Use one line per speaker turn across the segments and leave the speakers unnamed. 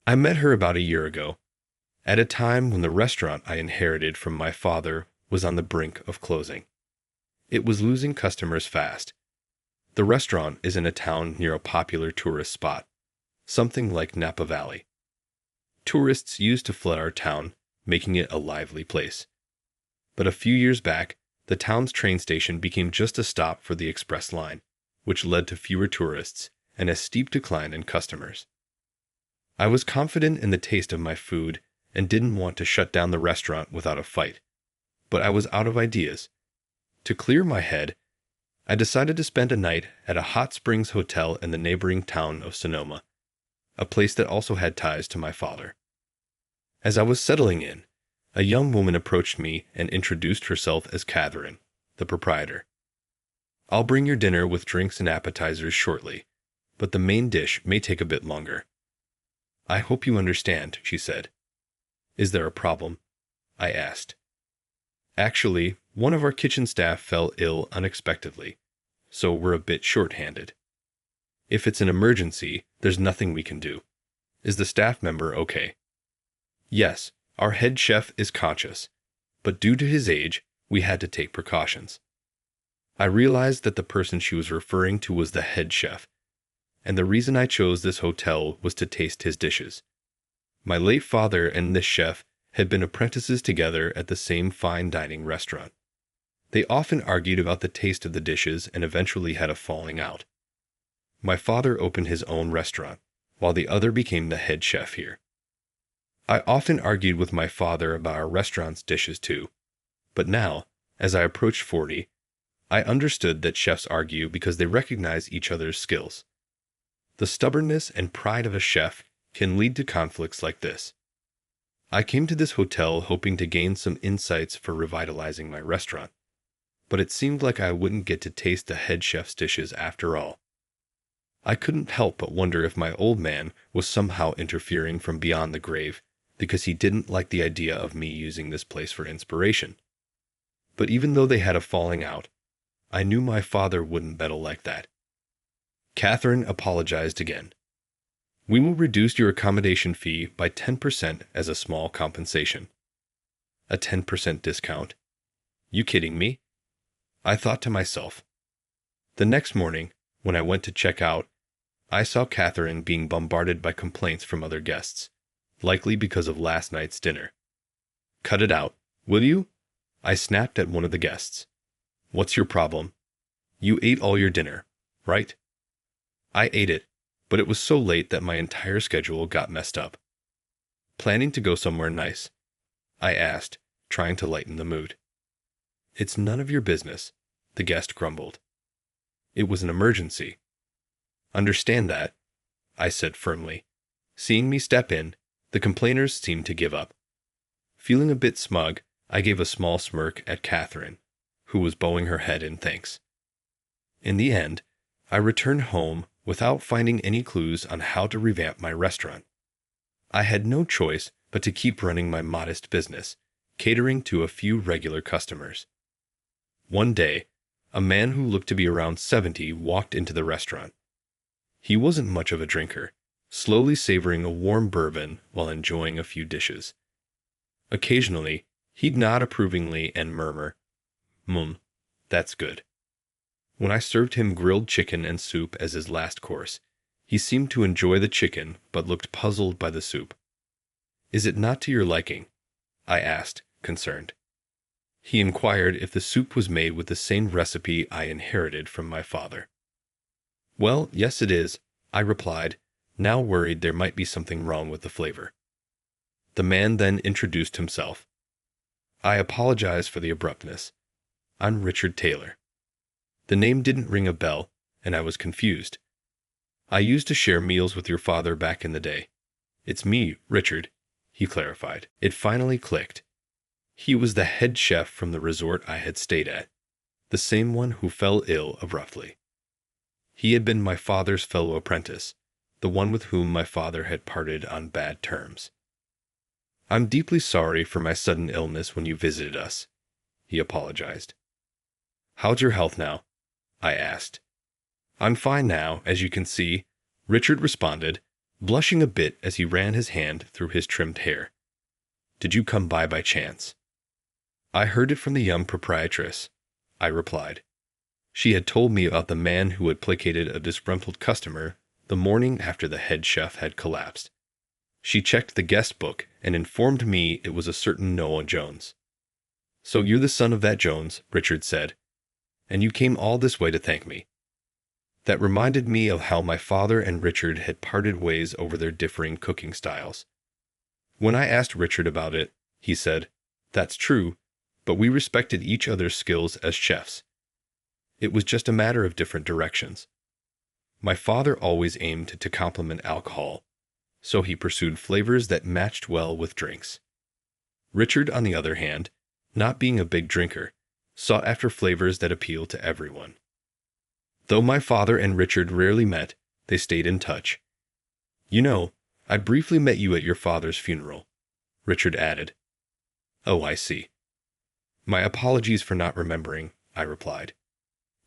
I met her about a year ago, at a time when the restaurant I inherited from my father was on the brink of closing. It was losing customers fast. The restaurant is in a town near a popular tourist spot, something like Napa Valley. Tourists used to flood our town, making it a lively place. But a few years back, the town's train station became just a stop for the express line, which led to fewer tourists and a steep decline in customers. I was confident in the taste of my food and didn't want to shut down the restaurant without a fight, but I was out of ideas. To clear my head, I decided to spend a night at a hot springs hotel in the neighboring town of Sonoma, a place that also had ties to my father. As I was settling in, a young woman approached me and introduced herself as Catherine, the proprietor. "I'll bring your dinner with drinks and appetizers shortly, but the main dish may take a bit longer." "I hope you understand," she said. "Is there a problem?" I asked. "Actually, one of our kitchen staff fell ill unexpectedly, so we're a bit short-handed. If it's an emergency, there's nothing we can do. Is the staff member okay?" "Yes, our head chef is conscious, but due to his age, we had to take precautions." I realized that the person she was referring to was the head chef, and the reason I chose this hotel was to taste his dishes. My late father and this chef had been apprentices together at the same fine dining restaurant. They often argued about the taste of the dishes and eventually had a falling out. My father opened his own restaurant, while the other became the head chef here. I often argued with my father about our restaurant's dishes too, but now, as I approached 40, I understood that chefs argue because they recognize each other's skills. The stubbornness and pride of a chef can lead to conflicts like this. I came to this hotel hoping to gain some insights for revitalizing my restaurant, but it seemed like I wouldn't get to taste the head chef's dishes after all. I couldn't help but wonder if my old man was somehow interfering from beyond the grave because he didn't like the idea of me using this place for inspiration. But even though they had a falling out, I knew my father wouldn't meddle like that. Catherine apologized again. "We will reduce your accommodation fee by 10% as a small compensation." A 10% discount? You kidding me? I thought to myself. The next morning, when I went to check out, I saw Catherine being bombarded by complaints from other guests, likely because of last night's dinner. "Cut it out, will you?" I snapped at one of the guests. "What's your problem? You ate all your dinner, right?" I ate it, but it was so late that my entire schedule got messed up. "Planning to go somewhere nice?" I asked, trying to lighten the mood. "It's none of your business," the guest grumbled. "It was an emergency." "Understand that," I said firmly. Seeing me step in, the complainers seemed to give up. Feeling a bit smug, I gave a small smirk at Catherine, who was bowing her head in thanks. In the end, I returned home without finding any clues on how to revamp my restaurant. I had no choice but to keep running my modest business, catering to a few regular customers. One day, a man who looked to be around 70 walked into the restaurant. He wasn't much of a drinker, slowly savoring a warm bourbon while enjoying a few dishes. Occasionally, he'd nod approvingly and murmur, that's good." When I served him grilled chicken and soup as his last course, he seemed to enjoy the chicken but looked puzzled by the soup. "Is it not to your liking?" I asked, concerned. He inquired if the soup was made with the same recipe I inherited from my father. "Well, yes it is," I replied, now worried there might be something wrong with the flavor. The man then introduced himself. I apologize for the abruptness. I'm Richard Taylor. The name didn't ring a bell, and I was confused. "I used to share meals with your father back in the day. It's me, Richard," he clarified. It finally clicked. He was the head chef from the resort I had stayed at, the same one who fell ill abruptly. He had been my father's fellow apprentice, the one with whom my father had parted on bad terms. "I'm deeply sorry for my sudden illness when you visited us," he apologized. "How's your health now?" I asked. "I'm fine now, as you can see," Richard responded, blushing a bit as he ran his hand through his trimmed hair. "Did you come by chance?" "I heard it from the young proprietress," I replied. She had told me about the man who had placated a disgruntled customer the morning after the head chef had collapsed. She checked the guest book and informed me it was a certain Noah Jones. "So you're the son of that Jones," Richard said, "and you came all this way to thank me." That reminded me of how my father and Richard had parted ways over their differing cooking styles. When I asked Richard about it, he said, "That's true, but we respected each other's skills as chefs. It was just a matter of different directions." My father always aimed to complement alcohol, so he pursued flavors that matched well with drinks. Richard, on the other hand, not being a big drinker, sought after flavors that appealed to everyone. Though my father and Richard rarely met, they stayed in touch. "You know, I briefly met you at your father's funeral," Richard added. "Oh, I see." "My apologies for not remembering," I replied.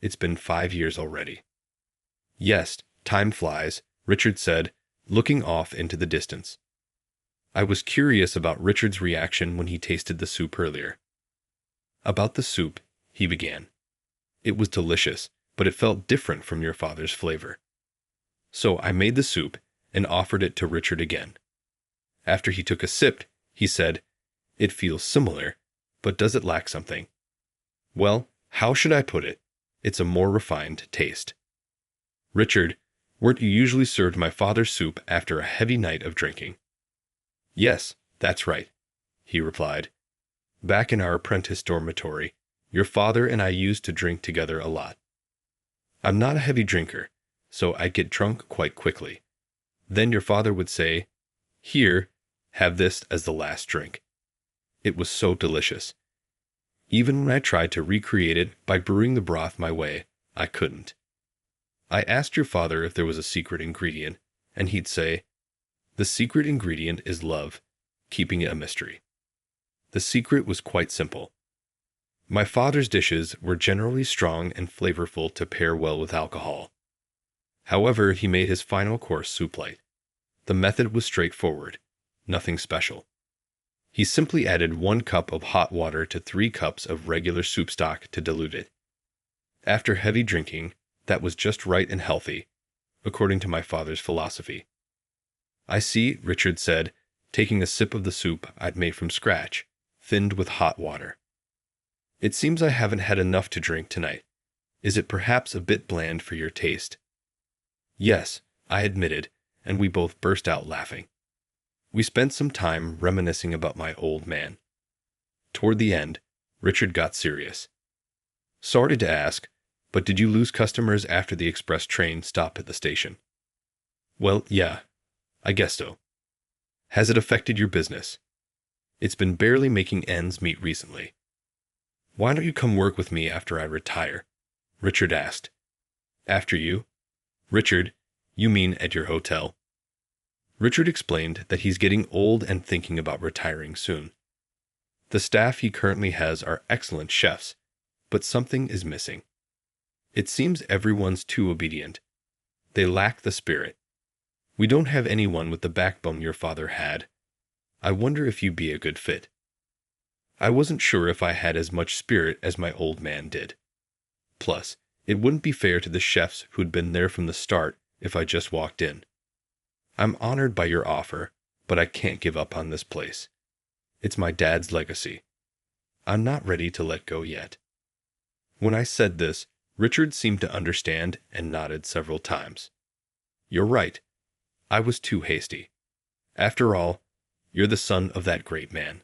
"It's been 5 years already." "Yes, time flies," Richard said, looking off into the distance. I was curious about Richard's reaction when he tasted the soup earlier. "About the soup," he began. "It was delicious, but it felt different from your father's flavor. So I made the soup and offered it to Richard again. After he took a sip, he said, 'It feels similar, but does it lack something?' Well, how should I put it? It's a more refined taste." "Richard, weren't you usually served my father's soup after a heavy night of drinking?" "Yes, that's right," he replied. "Back in our apprentice dormitory, your father and I used to drink together a lot. I'm not a heavy drinker, so I'd get drunk quite quickly. Then your father would say, 'Here, have this as the last drink.' It was so delicious. Even when I tried to recreate it by brewing the broth my way, I couldn't. I asked your father if there was a secret ingredient, and he'd say, 'The secret ingredient is love, keeping it a mystery.' The secret was quite simple. My father's dishes were generally strong and flavorful to pair well with alcohol. However, he made his final course soup light. The method was straightforward, nothing special. He simply added 1 cup of hot water to 3 cups of regular soup stock to dilute it. After heavy drinking, that was just right and healthy, according to my father's philosophy. "I see," Richard said, taking a sip of the soup I'd made from scratch, thinned with hot water. "It seems I haven't had enough to drink tonight. Is it perhaps a bit bland for your taste?" "Yes," I admitted, and we both burst out laughing. We spent some time reminiscing about my old man. Toward the end, Richard got serious. "Sorry to ask, but did you lose customers after the express train stopped at the station?" "Well, yeah, I guess so." "Has it affected your business?" "It's been barely making ends meet recently." "Why don't you come work with me after I retire?" Richard asked. "After you?" "Richard, you mean at your hotel?" Richard explained that he's getting old and thinking about retiring soon. The staff he currently has are excellent chefs, but something is missing. It seems everyone's too obedient. They lack the spirit. We don't have anyone with the backbone your father had. I wonder if you'd be a good fit. I wasn't sure if I had as much spirit as my old man did. Plus, it wouldn't be fair to the chefs who'd been there from the start if I just walked in. I'm honored by your offer, but I can't give up on this place. It's my dad's legacy. I'm not ready to let go yet." When I said this, Richard seemed to understand and nodded several times. "You're right. I was too hasty. After all, you're the son of that great man."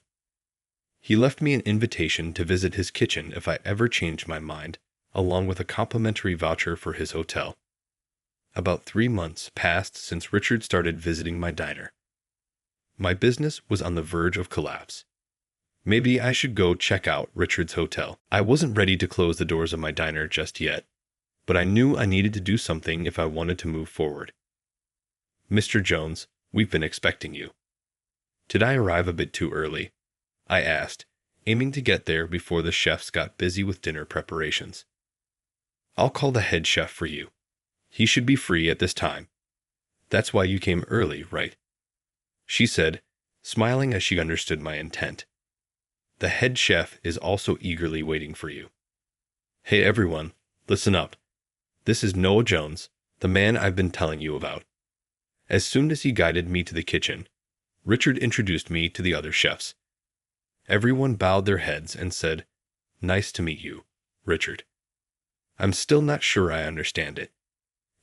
He left me an invitation to visit his kitchen if I ever changed my mind, along with a complimentary voucher for his hotel. About 3 months passed since Richard started visiting my diner. My business was on the verge of collapse. Maybe I should go check out Richard's hotel. I wasn't ready to close the doors of my diner just yet, but I knew I needed to do something if I wanted to move forward. "Mr. Jones, we've been expecting you." "Did I arrive a bit too early?" I asked, aiming to get there before the chefs got busy with dinner preparations. "I'll call the head chef for you. He should be free at this time." That's why you came early, right? She said, smiling as she understood my intent. The head chef is also eagerly waiting for you. Hey everyone, listen up. This is Noah Jones, the man I've been telling you about. As soon as he guided me to the kitchen, Richard introduced me to the other chefs. Everyone bowed their heads and said, "Nice to meet you, Richard." I'm still not sure I understand it.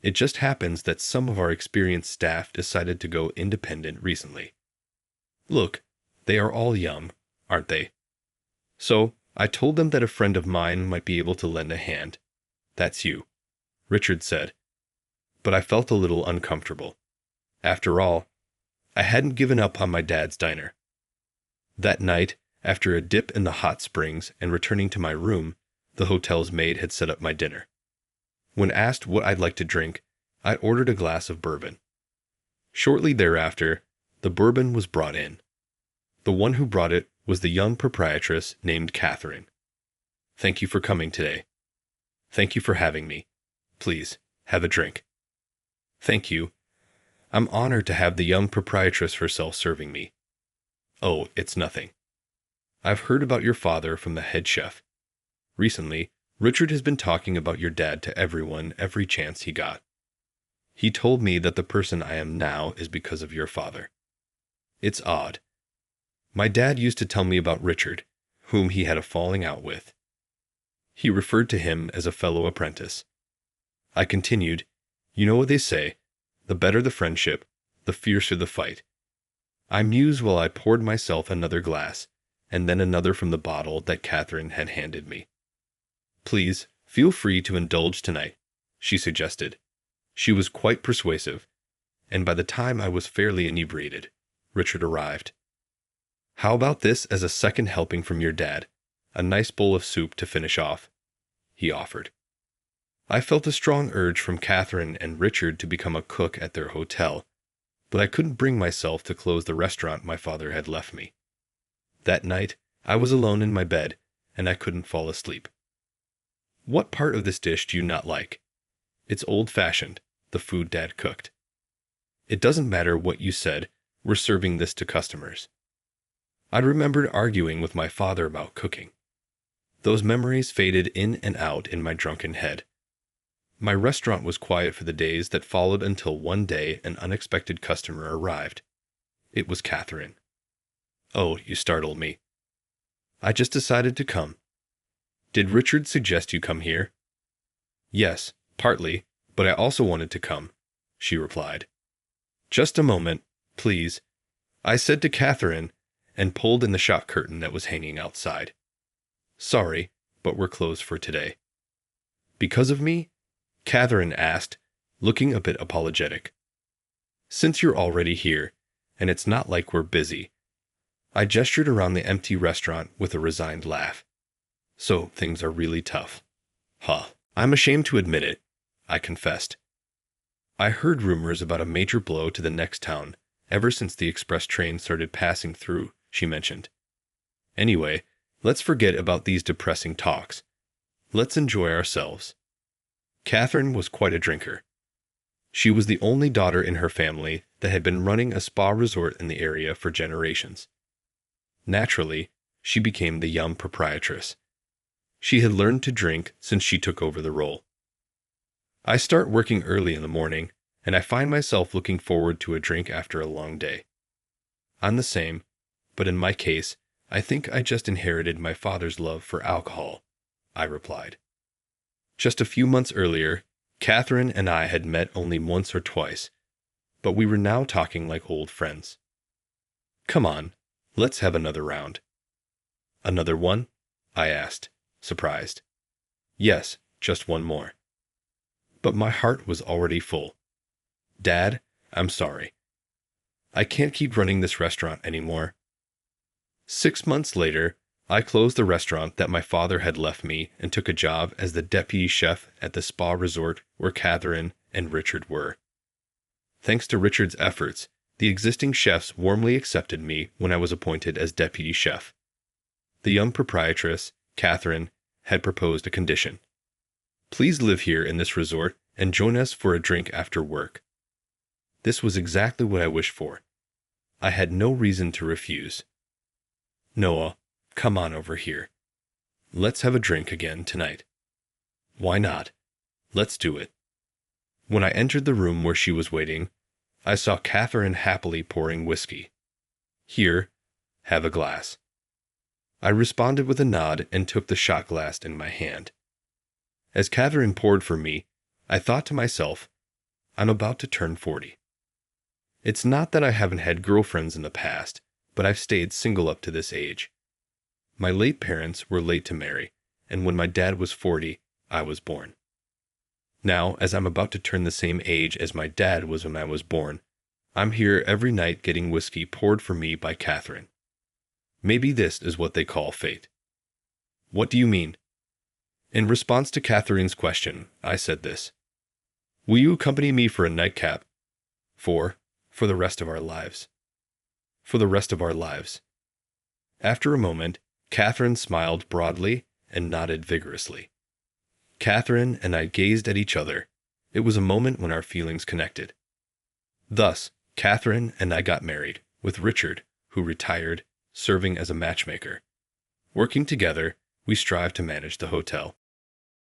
It just happens that some of our experienced staff decided to go independent recently. Look, they are all young, aren't they? So, I told them that a friend of mine might be able to lend a hand. That's you, Richard said. But I felt a little uncomfortable. After all, I hadn't given up on my dad's diner. That night, after a dip in the hot springs and returning to my room, the hotel's maid had set up my dinner. When asked what I'd like to drink, I ordered a glass of bourbon. Shortly thereafter, the bourbon was brought in. The one who brought it was the young proprietress named Catherine. Thank you for coming today. Thank you for having me. Please, have a drink. Thank you. I'm honored to have the young proprietress herself serving me. Oh, it's nothing. I've heard about your father from the head chef. Recently, Richard has been talking about your dad to everyone every chance he got. He told me that the person I am now is because of your father. It's odd. My dad used to tell me about Richard, whom he had a falling out with. He referred to him as a fellow apprentice. I continued, you know what they say, the better the friendship, the fiercer the fight. I mused while I poured myself another glass, and then another from the bottle that Catherine had handed me. Please, feel free to indulge tonight, she suggested. She was quite persuasive, and by the time I was fairly inebriated, Richard arrived. How about this as a second helping from your dad? A nice bowl of soup to finish off, he offered. I felt a strong urge from Catherine and Richard to become a cook at their hotel, but I couldn't bring myself to close the restaurant my father had left me. That night, I was alone in my bed, and I couldn't fall asleep. What part of this dish do you not like? It's old-fashioned, the food Dad cooked. It doesn't matter what you said, we're serving this to customers. I remembered arguing with my father about cooking. Those memories faded in and out in my drunken head. My restaurant was quiet for the days that followed until one day an unexpected customer arrived. It was Catherine. Oh, you startled me. I just decided to come. Did Richard suggest you come here? Yes, partly, but I also wanted to come, she replied. Just a moment, please, I said to Catherine, and pulled in the shot curtain that was hanging outside. Sorry, but we're closed for today. Because of me? Catherine asked, looking a bit apologetic. Since you're already here, and it's not like we're busy. I gestured around the empty restaurant with a resigned laugh. So things are really tough. Huh. I'm ashamed to admit it, I confessed. I heard rumors about a major blow to the next town ever since the express train started passing through, she mentioned. Anyway, let's forget about these depressing talks. Let's enjoy ourselves. Catherine was quite a drinker. She was the only daughter in her family that had been running a spa resort in the area for generations. Naturally, she became the young proprietress. She had learned to drink since she took over the role. I start working early in the morning, and I find myself looking forward to a drink after a long day. I'm the same, but in my case, I think I just inherited my father's love for alcohol, I replied. Just a few months earlier, Catherine and I had met only once or twice, but we were now talking like old friends. Come on, let's have another round. Another one? I asked, surprised. Yes, just one more. But my heart was already full. Dad, I'm sorry. I can't keep running this restaurant anymore. 6 months later, I closed the restaurant that my father had left me and took a job as the deputy chef at the spa resort where Catherine and Richard were. Thanks to Richard's efforts, the existing chefs warmly accepted me when I was appointed as deputy chef. The young proprietress, Catherine, had proposed a condition. Please live here in this resort and join us for a drink after work. This was exactly what I wished for. I had no reason to refuse. Noah, come on over here. Let's have a drink again tonight. Why not? Let's do it. When I entered the room where she was waiting, I saw Catherine happily pouring whiskey. Here, have a glass. I responded with a nod and took the shot glass in my hand. As Catherine poured for me, I thought to myself, I'm about to turn 40. It's not that I haven't had girlfriends in the past, but I've stayed single up to this age. My late parents were late to marry, and when my dad was 40, I was born. Now, as I'm about to turn the same age as my dad was when I was born, I'm here every night getting whiskey poured for me by Catherine. Maybe this is what they call fate. What do you mean? In response to Catherine's question, I said this. Will you accompany me for a nightcap? For the rest of our lives. For the rest of our lives. After a moment, Catherine smiled broadly and nodded vigorously. Catherine and I gazed at each other. It was a moment when our feelings connected. Thus, Catherine and I got married, with Richard, who retired, serving as a matchmaker. Working together, we strived to manage the hotel.